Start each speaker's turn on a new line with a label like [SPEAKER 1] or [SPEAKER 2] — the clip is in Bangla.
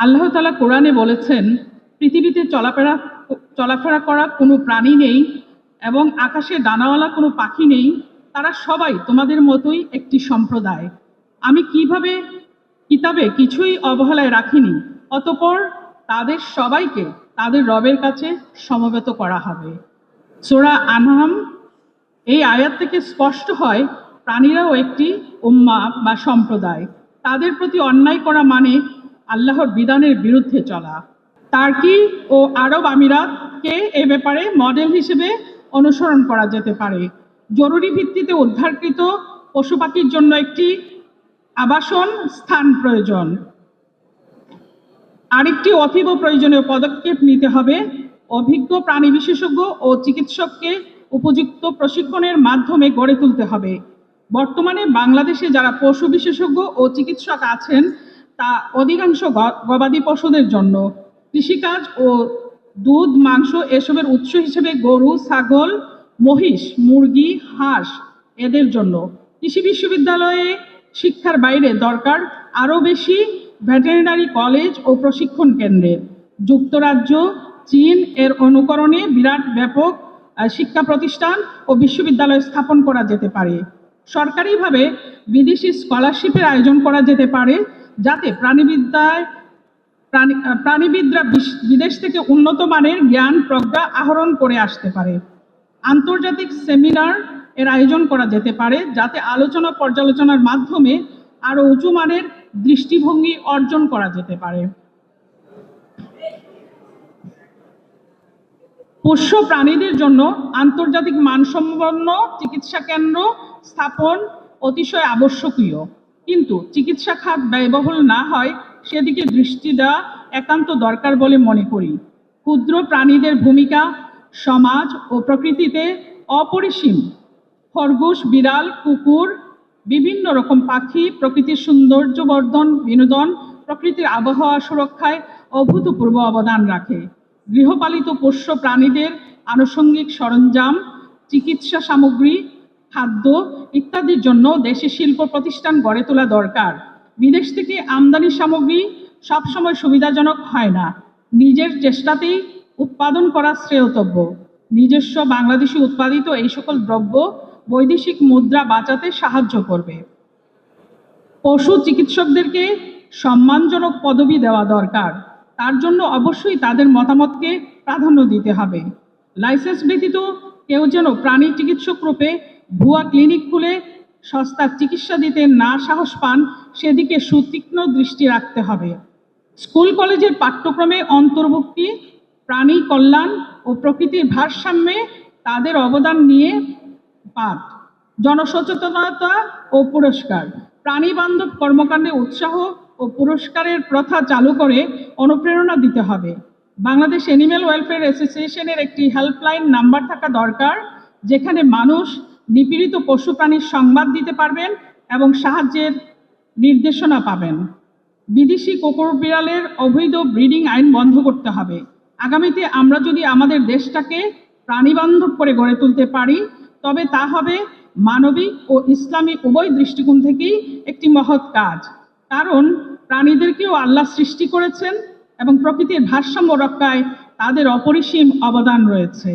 [SPEAKER 1] আল্লাহ তাআলা কোরআনে বলেছেন, পৃথিবীতে চলাফেরা করা কোনো প্রাণী নেই এবং আকাশে ডানাওয়ালা কোনো পাখি নেই, তারা সবাই তোমাদের মতোই একটি সম্প্রদায়। আমি কিতাবে কিছুই অবহেলায় রাখিনি, অতঃপর তাদের সবাইকে তাদের রবের কাছে সমবেত করা হবে। সূরা আনআম এই আয়াত থেকে স্পষ্ট হয় প্রাণীরাও একটি উম্মাহ বা সম্প্রদায়। তাদের প্রতি অন্যায় করা মানে আল্লাহর বিধানের বিরুদ্ধে চলা। টার্কি ও আরব আমিরাতকে এ ব্যাপারে মডেল হিসেবে অনুসরণ করা যেতে পারে। জরুরি ভিত্তিতে উদ্ধারকৃত পশু পাখির জন্য একটি আবাসন স্থান প্রয়োজন। আরেকটি অতীব প্রয়োজনীয় পদক্ষেপ নিতে হবে, অভিজ্ঞ প্রাণী বিশেষজ্ঞ ও চিকিৎসককে উপযুক্ত প্রশিক্ষণের মাধ্যমে গড়ে তুলতে হবে। বর্তমানে বাংলাদেশে যারা পশু বিশেষজ্ঞ ও চিকিৎসক আছেন তা অধিকাংশ গবাদি পশুদের জন্য। কৃষিকাজ ও দুধ মাংস এসবের উৎস হিসেবে গরু, ছাগল, মহিষ, মুরগি, হাঁস এদের জন্য। কৃষি বিশ্ববিদ্যালয়ে শিক্ষার বাইরে দরকার আরও বেশি ভেটেরিনারি কলেজ ও প্রশিক্ষণ কেন্দ্রের। যুক্তরাজ্য, চীন এর অনুকরণে বিরাট ব্যাপক শিক্ষা প্রতিষ্ঠান ও বিশ্ববিদ্যালয় স্থাপন করা যেতে পারে। সরকারিভাবে বিদেশি স্কলারশিপের আয়োজন করা যেতে পারে, যাতে প্রাণীবিদরা বিদেশ থেকে উন্নত মানের জ্ঞান প্রজ্ঞা আহরণ করে আসতে পারে। আন্তর্জাতিক সেমিনার এর আয়োজন করা যেতে পারে, যাতে আলোচনা পর্যালোচনার মাধ্যমে আরও উঁচু মানের দৃষ্টিভঙ্গি অর্জন করা যেতে পারে। পোষ্য প্রাণীদের জন্য আন্তর্জাতিক মানসম্পন্ন চিকিৎসা কেন্দ্র স্থাপন অতিশয় আবশ্যকীয়, কিন্তু চিকিৎসা খাত ব্যয়বহুল না হয় সেদিকে দৃষ্টি দেওয়া একান্ত দরকার বলে মনে করি। ক্ষুদ্র প্রাণীদের ভূমিকা সমাজ ও প্রকৃতিতে অপরিসীম। খরগোশ, বিড়াল, কুকুর, বিভিন্ন রকম পাখি প্রকৃতির সৌন্দর্য বর্ধন, বিনোদন, প্রকৃতির আবহাওয়া সুরক্ষায় অভূতপূর্ব অবদান রাখে। গৃহপালিত পোষ্য প্রাণীদের আনুষঙ্গিক সরঞ্জাম, চিকিৎসা সামগ্রী, খাদ্য ইত্যাদির জন্য দেশে শিল্প প্রতিষ্ঠান গড়ে তোলা দরকার। বিদেশ থেকে আমদানি সামগ্রী সবসময় সুবিধাজনক হয় না। নিজের চেষ্টাতেই উৎপাদন করা শ্রেয়তব্য। নিজস্ব বাংলাদেশি উৎপাদিত এই সকল দ্রব্য বৈদেশিক মুদ্রা বাঁচাতে সাহায্য করবে। পশু চিকিৎসকদেরকে সম্মানজনক পদবি দেওয়া দরকার। তার জন্য অবশ্যই তাদের মতামতকে প্রাধান্য দিতে হবে। লাইসেন্স ব্যতীত কেউ যেন প্রাণী চিকিৎসক রূপে ভুয়া ক্লিনিক খুলে সস্তা চিকিৎসা দিতে না সাহস পান, সেদিকে সুতীক্ষ্ণ দৃষ্টি রাখতে হবে। স্কুল কলেজের পাঠ্যক্রমে অন্তর্ভুক্তি, প্রাণী কল্যাণ ও প্রকৃতির ভারসাম্যে তাদের অবদান নিয়ে পাঠ, জনসচেতনতা ও পুরস্কার, প্রাণী বান্ধব কর্মকাণ্ডে উৎসাহ ও পুরস্কারের প্রথা চালু করে অনুপ্রেরণা দিতে হবে। বাংলাদেশ অ্যানিম্যাল ওয়েলফেয়ার অ্যাসোসিয়েশনের একটি হেল্পলাইন নাম্বার থাকা দরকার, যেখানে মানুষ নিপীড়িত পশু প্রাণীর সংবাদ দিতে পারবেন এবং সাহায্যের নির্দেশনা পাবেন। বিদেশি কুকুর বিড়ালের অবৈধ ব্রিডিং আইন বন্ধ করতে হবে। আগামীতে আমরা যদি আমাদের দেশটাকে প্রাণীবান্ধব করে গড়ে তুলতে পারি, তবে তা হবে মানবিক ও ইসলামী উভয় দৃষ্টিকোণ থেকেই একটি মহৎ কাজ। কারণ প্রাণীদেরকেও আল্লাহ সৃষ্টি করেছেন এবং প্রকৃতির ভারসাম্য রক্ষায় তাদের অপরিসীম অবদান রয়েছে।